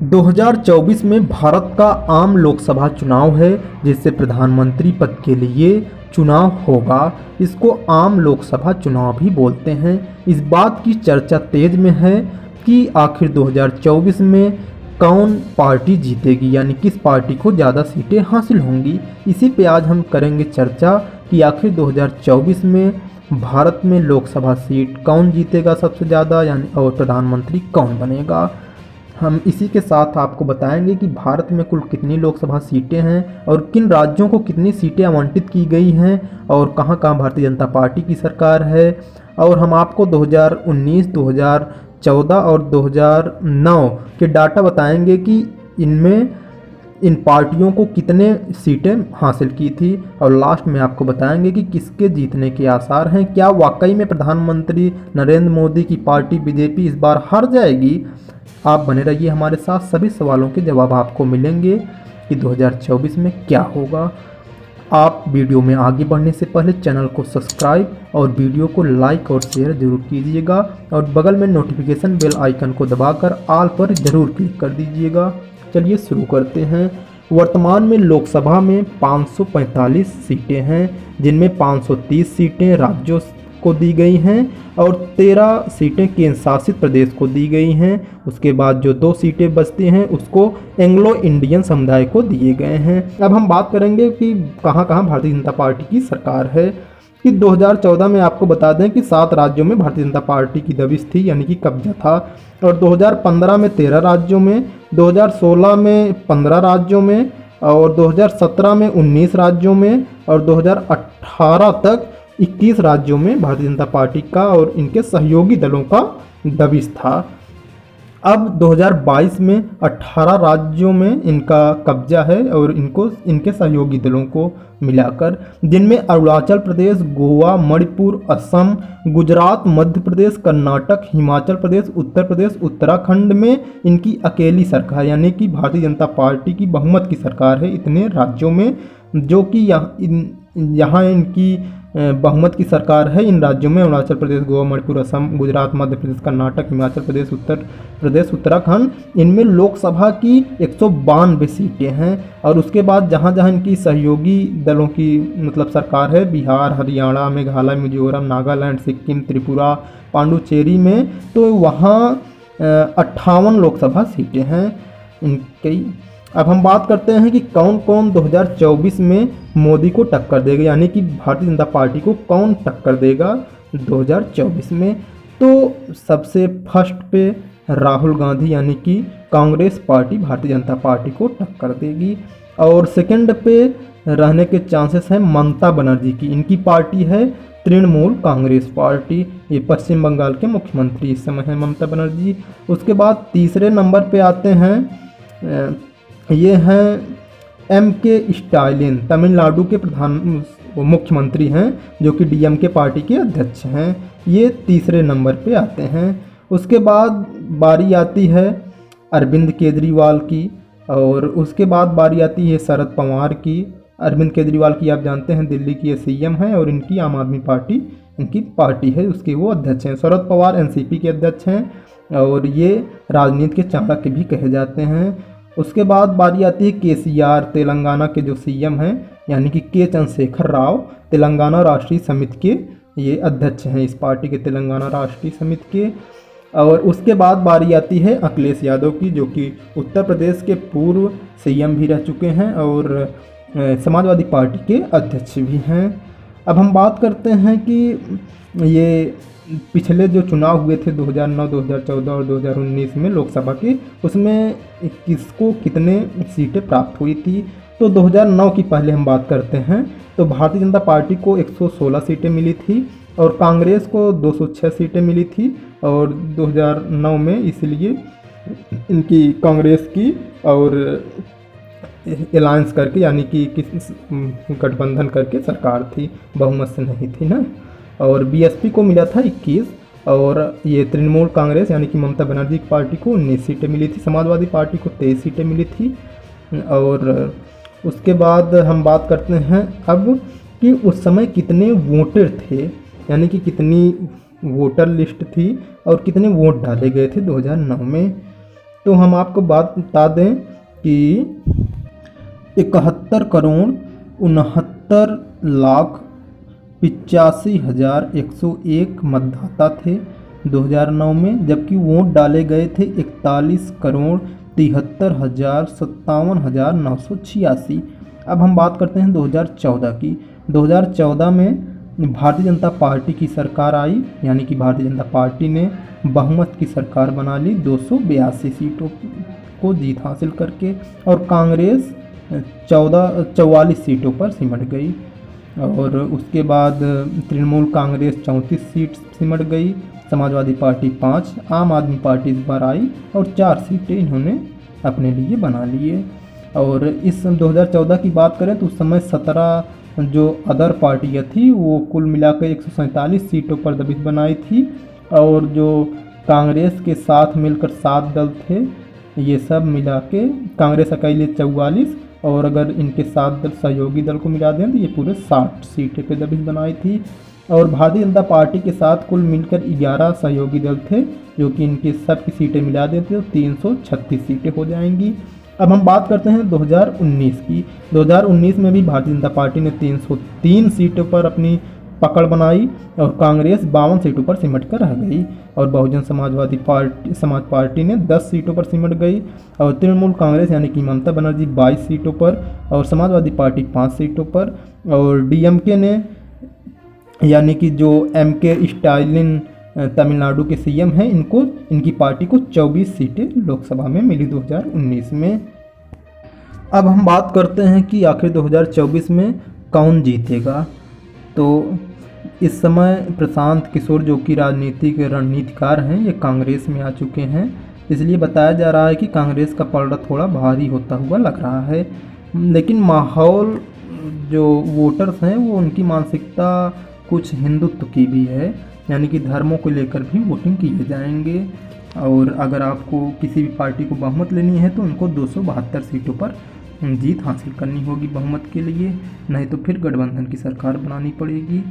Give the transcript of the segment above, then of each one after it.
2024 में भारत का आम लोकसभा चुनाव है, जिससे प्रधानमंत्री पद के लिए चुनाव होगा। इसको आम लोकसभा चुनाव भी बोलते हैं। इस बात की चर्चा तेज में है कि आखिर 2024 में कौन पार्टी जीतेगी, यानी किस पार्टी को ज़्यादा सीटें हासिल होंगी। इसी पे आज हम करेंगे चर्चा कि आखिर 2024 में भारत में लोकसभा सीट कौन जीतेगा सबसे ज़्यादा, यानी और प्रधानमंत्री कौन बनेगा। हम इसी के साथ आपको बताएंगे कि भारत में कुल कितनी लोकसभा सीटें हैं और किन राज्यों को कितनी सीटें आवंटित की गई हैं और कहां कहां भारतीय जनता पार्टी की सरकार है। और हम आपको 2019, 2014 और 2009 के डाटा बताएंगे कि इनमें इन पार्टियों को कितने सीटें हासिल की थी। और लास्ट में आपको बताएंगे कि किसके जीतने के आसार हैं। क्या वाकई में प्रधानमंत्री नरेंद्र मोदी की पार्टी बीजेपी इस बार हार जाएगी। आप बने रहिए हमारे साथ, सभी सवालों के जवाब आपको मिलेंगे कि 2024 में क्या होगा। आप वीडियो में आगे बढ़ने से पहले चैनल को सब्सक्राइब और वीडियो को लाइक और शेयर जरूर कीजिएगा और बगल में नोटिफिकेशन बेल आइकन को दबाकर ऑल पर जरूर क्लिक कर दीजिएगा। चलिए शुरू करते हैं। वर्तमान में लोकसभा में 545 सीटें हैं, जिनमें 530 सीटें राज्यों को दी गई हैं और 13 सीटें केंद्र शासित प्रदेश को दी गई हैं। उसके बाद जो 2 सीटें बचती हैं उसको एंग्लो इंडियन समुदाय को दिए गए हैं। अब हम बात करेंगे कि कहां कहां भारतीय जनता पार्टी की सरकार है। कि 2014 में आपको बता दें कि 7 राज्यों में भारतीय जनता पार्टी की दबिश थी, यानी कि कब्जा था। और 2015 में 13 राज्यों में, 2016 में 15 राज्यों में और 2017 में 19 राज्यों में और 2018 तक 21 राज्यों में भारतीय जनता पार्टी का और इनके सहयोगी दलों का दबिश था। अब 2022 में 18 राज्यों में इनका कब्जा है और इनके सहयोगी दलों को मिलाकर, जिनमें अरुणाचल प्रदेश, गोवा, मणिपुर, असम, गुजरात, मध्य प्रदेश, कर्नाटक, हिमाचल प्रदेश, उत्तर प्रदेश, उत्तराखंड में इनकी अकेली सरकार, यानी कि भारतीय जनता पार्टी की बहुमत की सरकार है इतने राज्यों में, जो कि यहाँ इनकी बहुमत की सरकार है। इन राज्यों में अरुणाचल प्रदेश, गोवा, मणिपुर, असम, गुजरात, मध्य प्रदेश, कर्नाटक, हिमाचल प्रदेश, उत्तर प्रदेश, उत्तराखंड, इनमें लोकसभा की 192 सीटें हैं। और उसके बाद जहाँ जहाँ इनकी सहयोगी दलों की मतलब सरकार है, बिहार, हरियाणा, मेघालय, मिजोरम, नागालैंड, सिक्किम, त्रिपुरा, पांडुचेरी में, तो वहाँ 58 लोकसभा सीटें हैं इनकी। अब हम बात करते हैं कि कौन कौन 2024 में मोदी को टक्कर देगा, यानी कि भारतीय जनता पार्टी को कौन टक्कर देगा 2024 में। तो सबसे फर्स्ट पे राहुल गांधी, यानी कि कांग्रेस पार्टी भारतीय जनता पार्टी को टक्कर देगी। और सेकंड पे रहने के चांसेस हैं ममता बनर्जी की। इनकी पार्टी है तृणमूल कांग्रेस पार्टी। ये पश्चिम बंगाल के मुख्यमंत्री इस समय हैं ममता बनर्जी। उसके बाद तीसरे नंबर पे आते हैं ये हैं M.K. स्टालिन, तमिलनाडु के मुख्यमंत्री हैं, जो कि DMK पार्टी के अध्यक्ष हैं। ये तीसरे नंबर पे आते हैं। उसके बाद बारी आती है अरविंद केजरीवाल की और उसके बाद बारी आती है शरद पवार की। अरविंद केजरीवाल की आप जानते हैं दिल्ली की CM हैं और इनकी आम आदमी पार्टी इनकी पार्टी है, उसके वो अध्यक्ष हैं। शरद पवार NCP के अध्यक्ष हैं और ये राजनीति के चाणक्य भी कहे जाते हैं। उसके बाद बारी आती है KCR, तेलंगाना के जो CM हैं, यानी कि K चंद्रशेखर राव, तेलंगाना राष्ट्रीय समिति के ये अध्यक्ष हैं इस पार्टी के, तेलंगाना राष्ट्रीय समिति के। और उसके बाद बारी आती है अखिलेश यादव की, जो कि उत्तर प्रदेश के पूर्व CM भी रह चुके हैं और समाजवादी पार्टी के अध्यक्ष भी हैं। अब हम बात करते हैं कि ये पिछले जो चुनाव हुए थे 2009, 2014 और 2019 में लोकसभा के, उसमें किसको कितने सीटें प्राप्त हुई थी। तो 2009 की पहले हम बात करते हैं तो भारतीय जनता पार्टी को 116 सीटें मिली थी और कांग्रेस को 206 सीटें मिली थी। और 2009 में इसलिए इनकी कांग्रेस की और अलायंस करके, यानी कि गठबंधन करके सरकार थी, बहुमत से नहीं थी ना। और BSP को मिला था 21 और ये तृणमूल कांग्रेस यानी कि ममता बनर्जी की पार्टी को 19 सीटें मिली थी, समाजवादी पार्टी को 23 सीटें मिली थी। और उसके बाद हम बात करते हैं अब कि उस समय कितने वोटर थे, यानी कि कितनी वोटर लिस्ट थी और कितने वोट डाले गए थे 2009 में। तो हम आपको बात बता दें कि 71,69,85,101 मतदाता थे 2009 में, जबकि वोट डाले गए थे 41,73,57,986। अब हम बात करते हैं 2014 की। 2014 में भारतीय जनता पार्टी की सरकार आई, यानी कि भारतीय जनता पार्टी ने बहुमत की सरकार बना ली 282 सीटों को जीत हासिल करके, और कांग्रेस 44 सीटों पर सिमट गई। और उसके बाद तृणमूल कांग्रेस 34 सीट सिमट गई, समाजवादी पार्टी 5, आम आदमी पार्टी इस बार आई और 4 सीटें इन्होंने अपने लिए बना लिए। और इस 2014 की बात करें तो उस समय 17 जो अदर पार्टियाँ थी वो कुल मिलाकर 147 सीटों पर दबिश बनाई थी, और जो कांग्रेस के साथ मिलकर 7 दल थे, ये सब मिला के कांग्रेस अकेले 44, और अगर इनके 7 दल सहयोगी दल को मिला दें तो ये पूरे 60 सीटें पे दबिश बनाई थी। और भारतीय जनता पार्टी के साथ कुल मिलकर 11 सहयोगी दल थे, जो कि इनके सब की सीटें मिला देते तो 336 सीटें हो जाएंगी। अब हम बात करते हैं 2019 की। 2019 में भी भारतीय जनता पार्टी ने 303 सीटों पर अपनी पकड़ बनाई, और कांग्रेस 52 सीटों पर सिमट कर रह गई, और बहुजन समाज पार्टी ने 10 सीटों पर सिमट गई, और तृणमूल कांग्रेस यानी कि ममता बनर्जी 22 सीटों पर, और समाजवादी पार्टी 5 सीटों पर, और डीएमके ने यानी कि जो एमके स्टालिन तमिलनाडु के सीएम हैं, इनकी पार्टी को 24 सीटें लोकसभा में मिली 2019 में। अब हम बात करते हैं कि आखिर 2024 में कौन जीतेगा। तो इस समय प्रशांत किशोर जो कि राजनीतिक रणनीतिकार हैं, ये कांग्रेस में आ चुके हैं, इसलिए बताया जा रहा है कि कांग्रेस का पलड़ा थोड़ा भारी होता हुआ लग रहा है। लेकिन माहौल जो वोटर्स हैं वो उनकी मानसिकता कुछ हिंदुत्व की भी है, यानी कि धर्मों को लेकर भी वोटिंग किए जाएंगे। और अगर आपको किसी भी पार्टी को बहुमत लेनी है तो उनको 272 सीटों पर जीत हासिल करनी होगी बहुमत के लिए, नहीं तो फिर गठबंधन की सरकार बनानी पड़ेगी।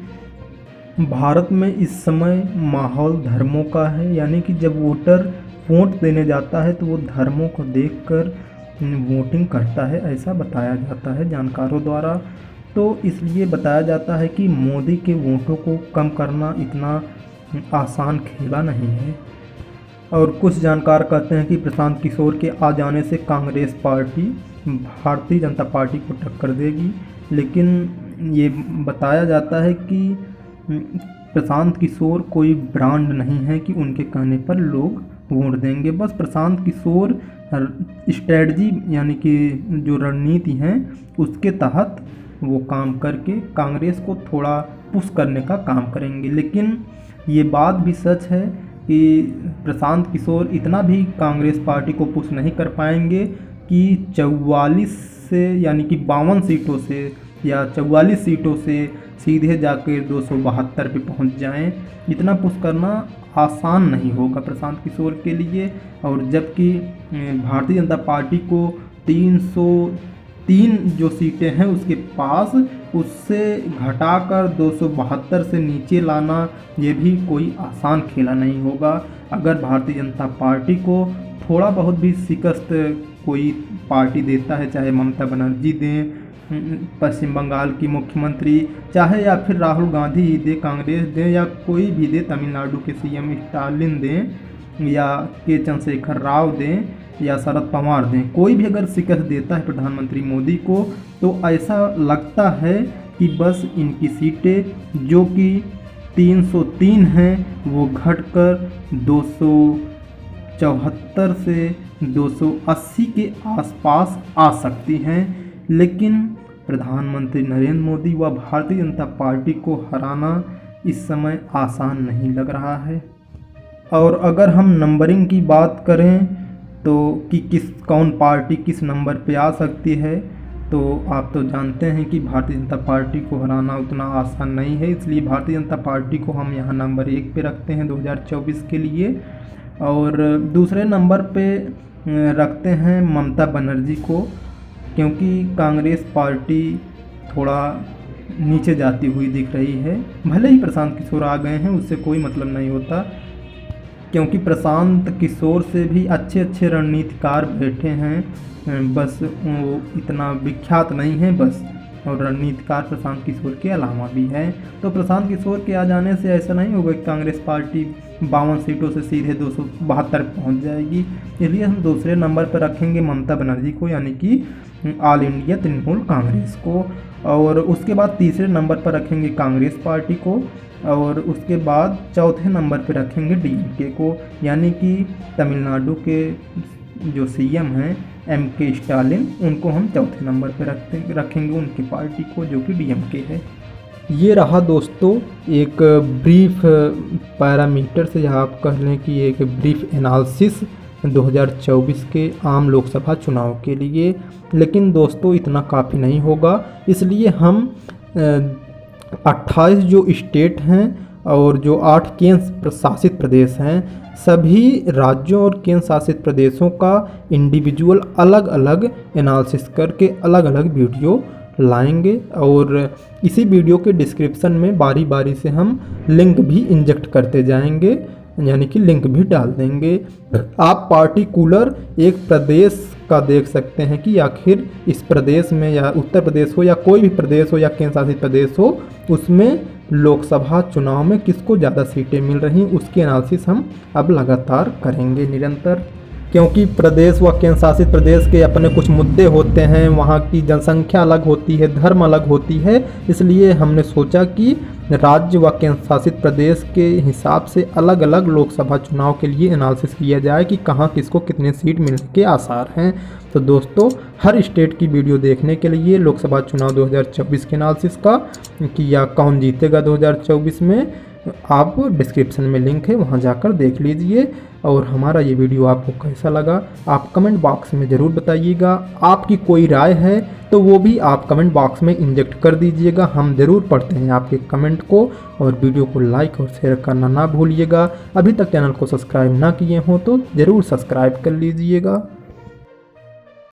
भारत में इस समय माहौल धर्मों का है, यानी कि जब वोटर वोट देने जाता है तो वो धर्मों को देखकर वोटिंग करता है, ऐसा बताया जाता है जानकारों द्वारा। तो इसलिए बताया जाता है कि मोदी के वोटों को कम करना इतना आसान खेला नहीं है। और कुछ जानकार कहते हैं कि प्रशांत किशोर के आ जाने से कांग्रेस पार्टी भारतीय जनता पार्टी को टक्कर देगी, लेकिन ये बताया जाता है कि प्रशांत किशोर कोई ब्रांड नहीं है कि उनके कहने पर लोग वोट देंगे। बस प्रशांत किशोर स्ट्रेटजी यानी कि जो रणनीति है उसके तहत वो काम करके कांग्रेस को थोड़ा पुश करने का काम करेंगे। लेकिन ये बात भी सच है कि प्रशांत किशोर इतना भी कांग्रेस पार्टी को पुश नहीं कर पाएंगे कि 44 से यानी कि 52 सीटों से या 44 सीटों से सीधे जाकर 272 पे पहुंच जाएं। इतना पुश करना आसान नहीं होगा प्रशांत किशोर के लिए। और जबकि भारतीय जनता पार्टी को 303 जो सीटें हैं उसके पास, उससे घटाकर 272 से नीचे लाना ये भी कोई आसान खेला नहीं होगा। अगर भारतीय जनता पार्टी को थोड़ा बहुत भी शिकस्त कोई पार्टी देता है, चाहे ममता बनर्जी दें पश्चिम बंगाल की मुख्यमंत्री, चाहे या फिर राहुल गांधी ही दे कांग्रेस दें, या कोई भी दे तमिलनाडु के सीएम स्टालिन दें, या के चंद्रशेखर राव दें, या शरद पवार दें, कोई भी अगर शिकस्त देता है प्रधानमंत्री मोदी को, तो ऐसा लगता है कि बस इनकी सीटें जो कि 303 हैं वो घटकर 274 से 280 के आसपास आ सकती हैं। लेकिन प्रधानमंत्री नरेंद्र मोदी व भारतीय जनता पार्टी को हराना इस समय आसान नहीं लग रहा है। और अगर हम नंबरिंग की बात करें तो कि कौन पार्टी किस नंबर पे आ सकती है, तो आप तो जानते हैं कि भारतीय जनता पार्टी को हराना उतना आसान नहीं है। इसलिए भारतीय जनता पार्टी को हम यहाँ नंबर 1 पे रखते हैं 2024 के लिए, और दूसरे नंबर पे रखते हैं ममता बनर्जी को, क्योंकि कांग्रेस पार्टी थोड़ा नीचे जाती हुई दिख रही है। भले ही प्रशांत किशोर आ गए हैं, उससे कोई मतलब नहीं होता। क्योंकि प्रशांत किशोर से भी अच्छे अच्छे रणनीतिकार बैठे हैं, बस वो इतना विख्यात नहीं है बस। और रणनीतिकार प्रशांत किशोर के अलावा भी है। तो प्रशांत किशोर के आ जाने से ऐसा नहीं होगा कि कांग्रेस पार्टी 52 सीटों से सीधे 272 पहुंच जाएगी। इसलिए हम दूसरे नंबर पर रखेंगे ममता बनर्जी को, यानी कि ऑल इंडिया तृणमूल कांग्रेस को। और उसके बाद तीसरे नंबर पर रखेंगे कांग्रेस पार्टी को। और उसके बाद चौथे नंबर पर रखेंगे डीएमके को, यानी कि तमिलनाडु के जो सीएम हैं एमके स्टालिन, उनको हम चौथे नंबर पर रखेंगे उनकी पार्टी को, जो कि डीएमके है। ये रहा दोस्तों एक ब्रीफ पैरामीटर से, या आप कह लें कि एक ब्रीफ एनालिसिस 2024 के आम लोकसभा चुनाव के लिए। लेकिन दोस्तों इतना काफ़ी नहीं होगा, इसलिए हम 28 जो स्टेट हैं और जो 8 केंद्र शासित प्रदेश हैं, सभी राज्यों और केंद्र शासित प्रदेशों का इंडिविजुअल अलग अलग एनालिसिस करके अलग अलग वीडियो लाएंगे। और इसी वीडियो के डिस्क्रिप्शन में बारी बारी से हम लिंक भी इंजेक्ट करते जाएंगे, यानी कि लिंक भी डाल देंगे। आप पार्टिकुलर एक प्रदेश का देख सकते हैं कि आखिर इस प्रदेश में, या उत्तर प्रदेश हो या कोई भी प्रदेश हो या केंद्र शासित प्रदेश हो, उसमें लोकसभा चुनाव में किसको ज़्यादा सीटें मिल रही, उसकी एनालिसिस हम अब लगातार करेंगे निरंतर। क्योंकि प्रदेश व केंद्र शासित प्रदेश के अपने कुछ मुद्दे होते हैं, वहाँ की जनसंख्या अलग होती है, धर्म अलग होती है, इसलिए हमने सोचा कि राज्य व केंद्र शासित प्रदेश के हिसाब से अलग अलग लोकसभा चुनाव के लिए एनालिसिस किया जाए कि कहाँ किसको कितने सीट मिलने के आसार हैं। तो दोस्तों हर स्टेट की वीडियो देखने के लिए लोकसभा चुनाव 2024 के एनालिसिस का, कि या कौन जीतेगा 2024 में, आप डिस्क्रिप्शन में लिंक है, वहां जाकर देख लीजिए। और हमारा ये वीडियो आपको कैसा लगा आप कमेंट बॉक्स में ज़रूर बताइएगा। आपकी कोई राय है तो वो भी आप कमेंट बॉक्स में इंजेक्ट कर दीजिएगा, हम ज़रूर पढ़ते हैं आपके कमेंट को। और वीडियो को लाइक और शेयर करना ना भूलिएगा। अभी तक चैनल को सब्सक्राइब ना किए हों तो ज़रूर सब्सक्राइब कर लीजिएगा।